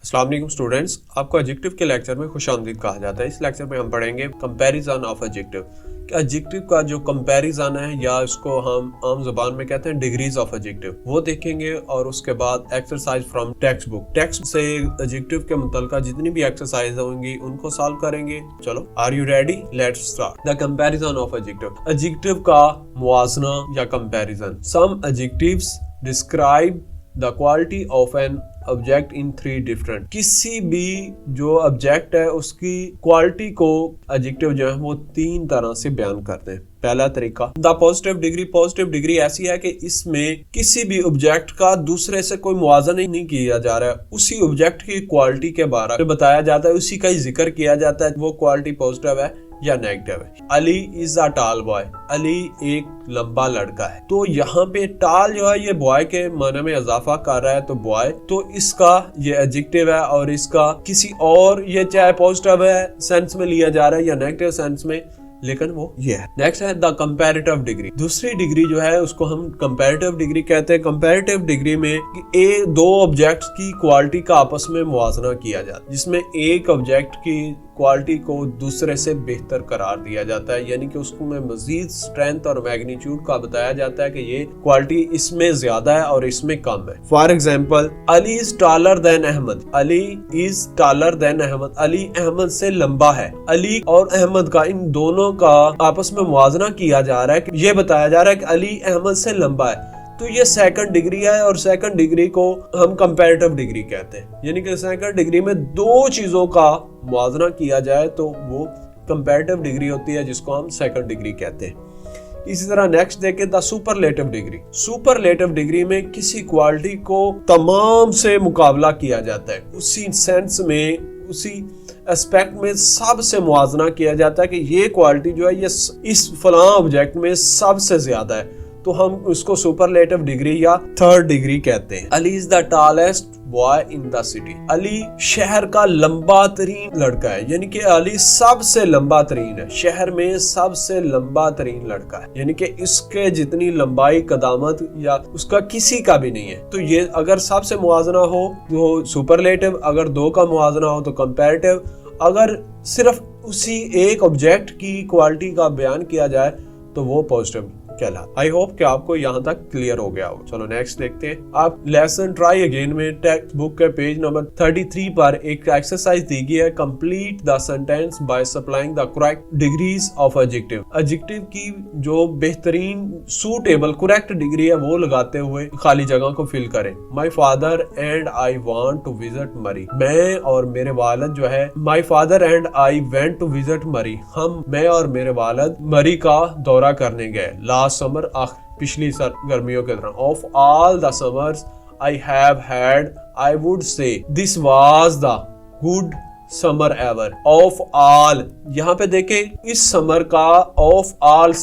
अस्सलाम वालेकुम स्टूडेंट्स, आपको एडजेक्टिव के लेक्चर में खुशामदीद कहा जाता है। इस लेक्चर में हम पढ़ेंगे कंपैरिजन ऑफ एडजेक्टिव। एडजेक्टिव का जो कंपैरिजन है या इसको हम आम जुबान में कहते हैं डिग्रीज ऑफ एडजेक्टिव, वो देखेंगे और उसके बाद exercise from text book. Text से एडजेक्टिव के मुतल्लिका जितनी भी एक्सरसाइज होंगी उनको सॉल्व करेंगे। चलो, are you ready? Let's start. The comparison of adjective. Adjective का मुआजना या comparison. Some adjectives describe the quality of an object in three different. किसी भी जो ऑब्जेक्ट है उसकी क्वालिटी को एडजेक्टिव जो है वो तीन तरह से बयान करते हैं। पहला तरीका the positive degree. Positive degree ऐसी है कि इसमें किसी भी ऑब्जेक्ट का दूसरे से कोई मुआवजा नहीं किया जा रहा है, उसी ऑब्जेक्ट की क्वालिटी के बारे में बताया जाता है, उसी का ही जिक्र किया जाता है, वो क्वालिटी पॉजिटिव है या नेगेटिव है। Ali is a tall boy. Ali एक लंबा लड़का है। तो यहाँ पे टॉल जो है ये बॉय के माने में इजाफा कर रहा है, तो बॉय, तो इसका ये एडजेक्टिव है और इसका किसी और ये चाहे पॉजिटिव है सेंस में लिया जा रहा है या नेगेटिव सेंस में, लेकिन वो ये है। नेक्स्ट है द कंपैरेटिव डिग्री। दूसरी डिग्री जो है उसको हम कंपैरेटिव डिग्री कहते हैं। कंपैरेटिव डिग्री में दो ऑब्जेक्ट्स की क्वालिटी का आपस में मुआवजा किया जाता है, जिसमें एक ऑब्जेक्ट की क्वालिटी को दूसरे से बेहतर करार दिया जाता है, यानी कि उसको में मजीद स्ट्रेंथ और मैग्नीट्यूड का बताया जाता है कि ये क्वालिटी इसमें ज्यादा है और इसमें कम है। For example, Ali is taller than Ahmed. Ali is taller than Ahmed. Ali Ahmed से लंबा है। अली और अहमद का, इन दोनों का आपस में मुआवजा किया जा रहा है कि ये बताया जा रहा है कि अली अहमद से लंबा है, तो ये सेकंड डिग्री है और सेकंड डिग्री को हम कंपैरेटिव डिग्री कहते हैं। यानी कि सेकंड डिग्री में दो चीजों का मुआवजा किया जाए तो वो कंपैरेटिव डिग्री होती है, जिसको हम सेकंड डिग्री कहते हैं। इसी तरह नेक्स्ट देखें the superlative degree. Superlative degree में किसी क्वालिटी को तमाम से मुकाबला किया जाता है, उसी सेंस में, उसी एस्पेक्ट में सबसे मुआवजा किया जाता है कि ये क्वालिटी जो है ये इस फलां ऑब्जेक्ट में सबसे ज्यादा है, तो हम उसको सुपरलेटिव डिग्री या थर्ड डिग्री कहते हैं। Ali is the tallest boy in the city. Ali शहर का लंबा तरीन लड़का है, यानी कि अली सबसे लंबा तरीन है, शहर में सबसे लंबा तरीन लड़का है, यानी कि इसके जितनी लंबाई कदामत या उसका किसी का भी नहीं है। तो ये अगर सबसे मुआवजा हो तो सुपरलेटिव, अगर दो का मुआवजा हो तो कंपैरेटिव, अगर सिर्फ उसी एक ऑब्जेक्ट की क्वालिटी का बयान किया जाए तो वो पॉजिटिव कहलाता। आई होप कि आपको यहाँ तक क्लियर हो गया हो। चलो नेक्स्ट देखते हैं। आप लेसन ट्राई अगेन में टेक्स्ट बुक के पेज नंबर 33 पर एक एक्सरसाइज दी गई है। Complete the sentence by supplying the correct degrees of adjective. Adjective की जो बेहतरीन सूटेबल करेक्ट डिग्री है वो लगाते हुए खाली जगह को फिल करें। My father and I want to visit Murree. मैं और मेरे वालिद जो है, my father and I went to visit Murree. मैं और मेरे वालिद मरी का दौरा करने गए। समर, पिछली गर्मियों के दौरान। Of all the summers I have had, I would say this was the good summer ever. Of all, यहाँ पे देखें इस समर का ऑफ ऑल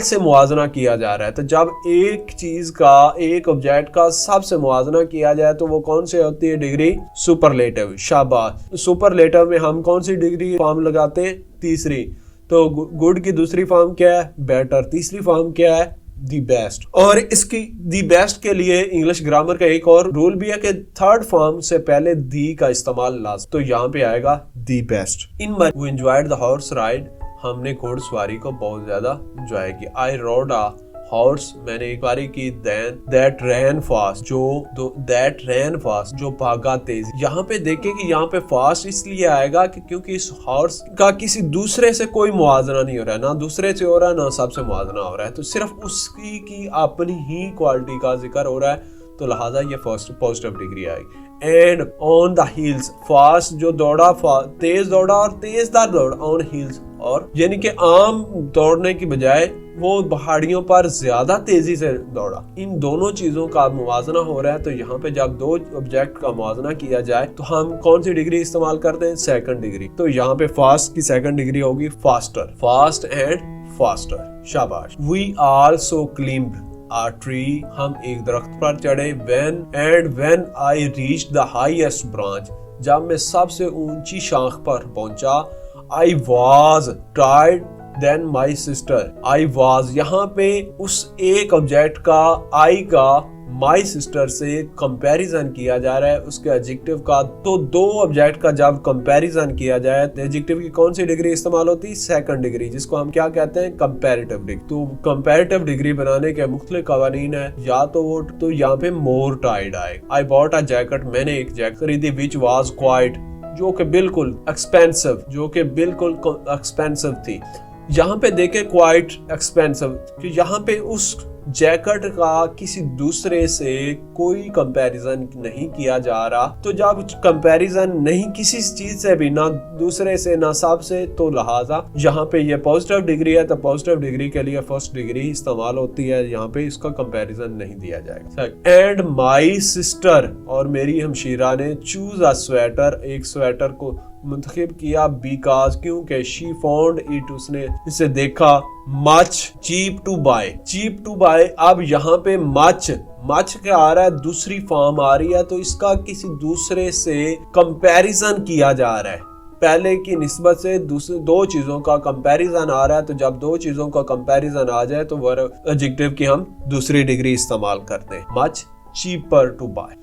से मुआवजा किया जा रहा है। तो जब एक चीज का, एक ऑब्जेक्ट का सबसे मुआवजा किया जाए तो वो कौन सी होती है डिग्री? सुपरलेटिव। शाबाश। सुपरलेटिव में हम कौन सी डिग्री फॉर्म लगाते हैं? तीसरी। तो गुड की दूसरी फॉर्म क्या है? बेटर। तीसरी फॉर्म क्या है? The best. और इसकी दी बेस्ट के लिए इंग्लिश ग्रामर का एक और रूल भी है कि थर्ड फॉर्म से पहले दी का इस्तेमाल लाज़िम, तो यहाँ पे आएगा the best. In we enjoyed the horse ride. हमने घोड़सवारी को बहुत ज्यादा एंजॉय किया। आई रोड अ हॉर्स, मैंने एक बारी की। दैट रैन फास्ट, जो भागा तेज। यहाँ पे देखें कि यहाँ पे फास्ट इसलिए आएगा कि क्योंकि इस हॉर्स का किसी दूसरे से कोई मुआवजा नहीं हो रहा है, ना दूसरे से हो रहा है ना सबसे मुआवजा हो रहा है, तो सिर्फ उसकी की अपनी ही क्वालिटी का जिक्र हो रहा है, तो लिहाजा ये फर्स्ट पॉजिटिव डिग्री आएगी। And on the hills, fast जो दौड़ा, तेज दौड़ा और तेजदार दौड़ा। ऑन हिल्स, और यानी कि आम दौड़ने की बजाय वो पहाड़ियों पर ज्यादा तेजी से दौड़ा। इन दोनों चीजों का मुवाजना हो रहा है, तो यहाँ पे जब दो ऑब्जेक्ट का मुवाजना किया जाए तो हम कौन सी डिग्री इस्तेमाल करते हैं? Second degree. तो यहाँ पे फास्ट की सेकंड डिग्री होगी फास्टर। Fast and faster. शाबाश। वी आल्सो क्लिम्ब्ड a tree, हम एक दरख्त पर चढ़े। when I reached the highest branch, जब मैं सबसे ऊंची शाख पर पहुंचा। I was tired than my sister. I was, यहाँ पे उस एक ऑब्जेक्ट का I का माई सिस्टर से कंपैरिजन किया जा रहा है उसके एडजेक्टिव का, तो दो ऑब्जेक्ट का जब कंपैरिजन किया जाए तो एडजेक्टिव की कौन सी डिग्री इस्तेमाल होती है? सेकंड डिग्री, जिसको हम क्या कहते हैं? Comparative degree. तो कंपैरेटिव डिग्री बनाने के मुख्तलिफ कवानीन है, या तो यहाँ पे मोर टाइड आएगा। आई बॉट अ जैकेट, मैंने एक जैकेट खरीदी, विच वाज क्वाइट, जो कि बिल्कुल एक्सपेंसिव थी। यहाँ पे देखे क्वाइट एक्सपेंसिव, कि यहाँ पे उस जैकेट का किसी दूसरे से कोई कंपैरिजन नहीं किया जा रहा। तो जब कंपैरिजन नहीं किसी चीज से भी, ना दूसरे से ना सब से, तो लिहाजा यहाँ पे ये पॉजिटिव डिग्री है, तो पॉजिटिव डिग्री के लिए फर्स्ट डिग्री इस्तेमाल होती है, यहाँ पे इसका कंपैरिजन नहीं दिया जाएगा। एंड माई सिस्टर, और मेरी हमशीरा ने, चूज अ स्वेटर, एक स्वेटर को मुंतखब किया, बिकॉज, क्योंकि शी फाउंड इट, उसने इसे देखा, मच चीप टू बाय। अब यहाँ पे मच क्या आ रहा है? दूसरी फॉर्म आ रही है, तो इसका किसी दूसरे से कंपैरिजन किया जा रहा है, पहले की निस्बत से दूसरे दो चीजों का कंपैरिजन आ रहा है। तो जब दो चीजों का कंपैरिजन आ जाए तो वह एडजेक्टिव की हम दूसरी डिग्री इस्तेमाल करते हैं, much cheaper to buy.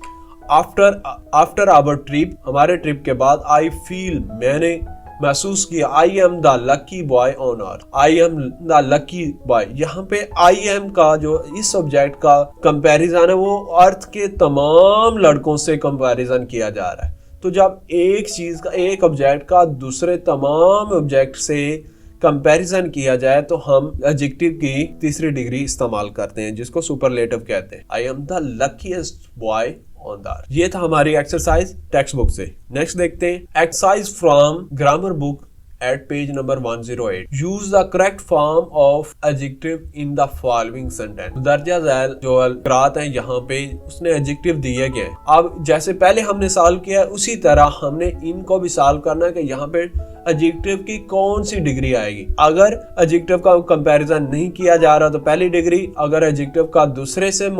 After our trip, हमारे ट्रिप के बाद, आई फील, मैंने महसूस किया, I am the lucky boy on earth, I am the lucky boy. यहाँ पे आई एम का जो इस सब्जेक्ट का कंपैरिजन है वो अर्थ के तमाम लड़कों से कंपैरिजन किया जा रहा है। तो जब एक चीज का, एक ऑब्जेक्ट का दूसरे तमाम ऑब्जेक्ट से कंपैरिजन किया जाए तो हम एडजेक्टिव की तीसरी डिग्री इस्तेमाल करते हैं, जिसको सुपरलेटिव कहते हैं। आई am the luckiest boy on the earth. ये था हमारी एक्सरसाइज टेक्स्ट बुक से। नेक्स्ट देखते हैं exercise from grammar book at page number 108. Use the correct form of adjective in the following sentence. दर्जा झैल जो अलकरात है यहाँ पे उसने एडजेक्टिव दिए गए हैं। अब जैसे पहले हमने सॉल्व किया उसी तरह हमने इनको भी सॉल्व करना है कि यहाँ पे एडजेक्टिव की कौन सी डिग्री आएगी। अगर एडजेक्टिव का कंपैरिजन नहीं किया जा रहा तो पहली डिग्री, अगर एडजेक्टिव का दूसरे से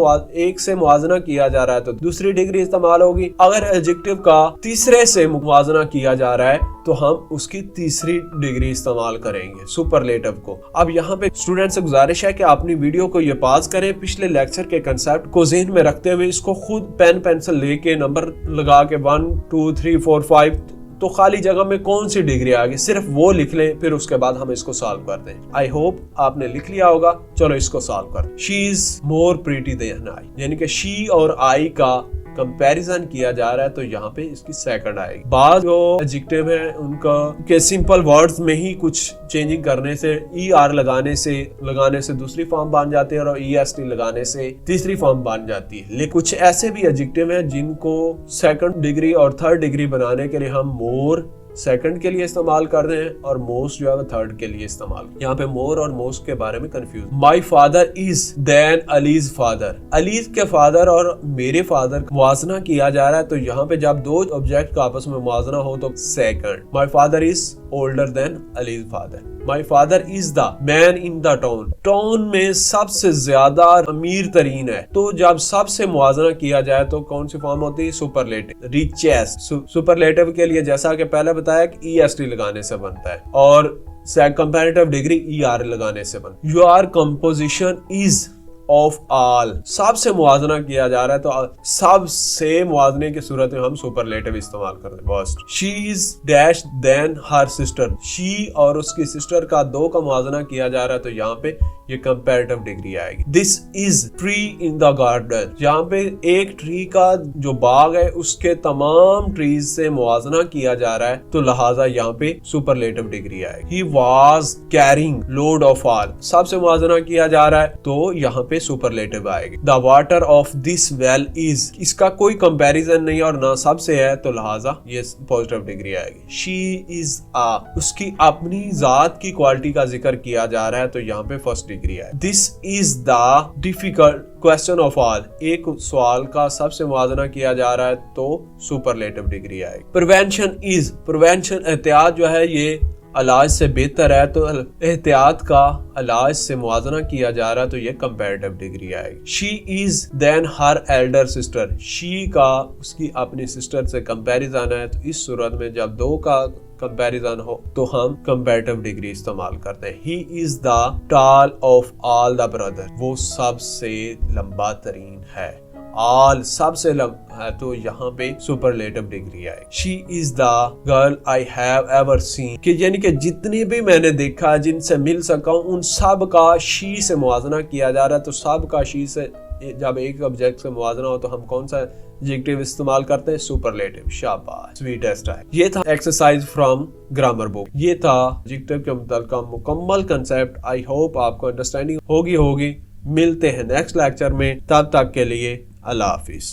एक से मुवाजना किया जा रहा है तो दूसरी डिग्री इस्तेमाल होगी। अगर एडजेक्टिव का तीसरे से मुवाजना किया जा रहा है तो हम उसकी तीसरी डिग्री इस्तेमाल करेंगे, सुपरलेटिव को। अब यहाँ पे स्टूडेंट से गुजारिश है कि अपनी वीडियो को ये पॉज करें, पिछले लेक्चर के कंसेप्ट को ज़हन में रखते हुए इसको खुद पेन पेंसिल लेके नंबर लगा के 1 2 3 4 5 तो खाली जगह में कौन सी डिग्री आ गई सिर्फ वो लिख लें, फिर उसके बाद हम इसको सॉल्व करते हैं। आई होप आपने लिख लिया होगा। चलो इसको सॉल्व करते हैं। She is more pretty than I, यानी कि शी और आई का कंपैरिजन किया जा रहा है तो यहाँ पे इसकी सेकंड आएगी। बाद जो एडजेक्टिव है उनका के सिंपल वर्ड्स में ही कुछ चेंजिंग करने से ER लगाने से दूसरी फॉर्म बन जाती है और EST लगाने से तीसरी फॉर्म बन जाती है। लेकिन कुछ ऐसे भी एडजेक्टिव हैं जिनको सेकंड डिग्री और थर्ड डिग्री बनाने के लिए हम मोर सेकंड के लिए इस्तेमाल करते हैं और मोस्ट जो है थर्ड के लिए इस्तेमाल। यहाँ पे मोर और मोस्ट के बारे में confuse. My father is than Ali's father, Ali's के फादर और मेरे फादर का मुवाजना किया जा रहा है तो यहाँ पे जब दो ऑब्जेक्ट का आपस में मुवाजना हो तो second. My father is older than Ali's father. My father is the man in the town, town में सबसे ज्यादा अमीर तरीन है तो जब सबसे मुवाजना किया जाए तो कौन सी फॉर्म होती है? सुपरलेटिव। रिचेस्ट, सुपरलेटिव के लिए जैसा कि पहले बताया कि EST लगाने से बनता है और कंपैरेटिव डिग्री ER लगाने से बनता है। Your composition is of all, सबसे मुवाजना किया जा रहा है तो सबसे मुवाजने की सूरत में हम सुपरलेटिव इस्तेमाल करते हैं। First, she is dash than her sister, शी और उसकी सिस्टर का दो का मुवाजना किया जा रहा है तो यहाँ पे ये कंपैरेटिव डिग्री आएगी। This is tree in the garden, यहाँ पे एक ट्री का जो बाग है उसके तमाम ट्रीज से मुवाजना किया जा रहा है तो लिहाजा यहाँ पे सुपरलेटिव डिग्री आएगी। He was carrying load of all, सबसे मुवाजना किया जा रहा है तो यहाँ पे सुपरलेटिव आएगी। The water of this well is, इसका कोई कंपैरिजन नहीं और ना सबसे है तो लिहाजा ये पॉजिटिव डिग्री आएगी। शी इज आ, उसकी अपनी जात की क्वालिटी का जिक्र किया जा रहा है तो यहाँ पे फर्स्ट डिग्री है। This is the difficult question of all, एक सवाल का सबसे मुवाजना किया जा रहा है तो सुपरलेटिव डिग्री आएगी। प्रिवेंशन इज, प्रिवेंशन एहतियात जो है ये इलाज से बेहतर है तो एहतियात का इलाज से मुवाजना किया जा रहा है तो ये कंपैरेटिव डिग्री आएगी। She is than her elder sister, she का उसकी अपनी सिस्टर से कंपैरिजन है तो इस सूरत में जब दो का कंपैरिजन हो तो हम कंपैरेटिव डिग्री इस्तेमाल करते हैं। He is the tall of all the brother, वो सबसे लंबा तरीन है ऑल सबसे है तो यहाँ पे सुपरलेटिव डिग्री आए। She is the girl I have ever seen, कि यानी कि जितने भी मैंने देखा, जिनसे मिल सका, उन सब का शी से मुवाजना किया जा रहा है। तो सब का शी से जब एक ऑब्जेक्ट से मुवाजना हो तो हम कौन सा एडजेक्टिव इस्तेमाल करते हैं? सुपरलेटिव। शाबाश, स्वीटेस्ट है। ये था एक्सरसाइज फ्रॉम ग्रामर बुक। ये था एडजेक्टिव के मुताल्लिक़ मुकम्मल कंसेप्ट। आई होप आपको अंडरस्टैंडिंग होगी। मिलते हैं नेक्स्ट लेक्चर में, तब तक के लिए अल्लाह हाफिज।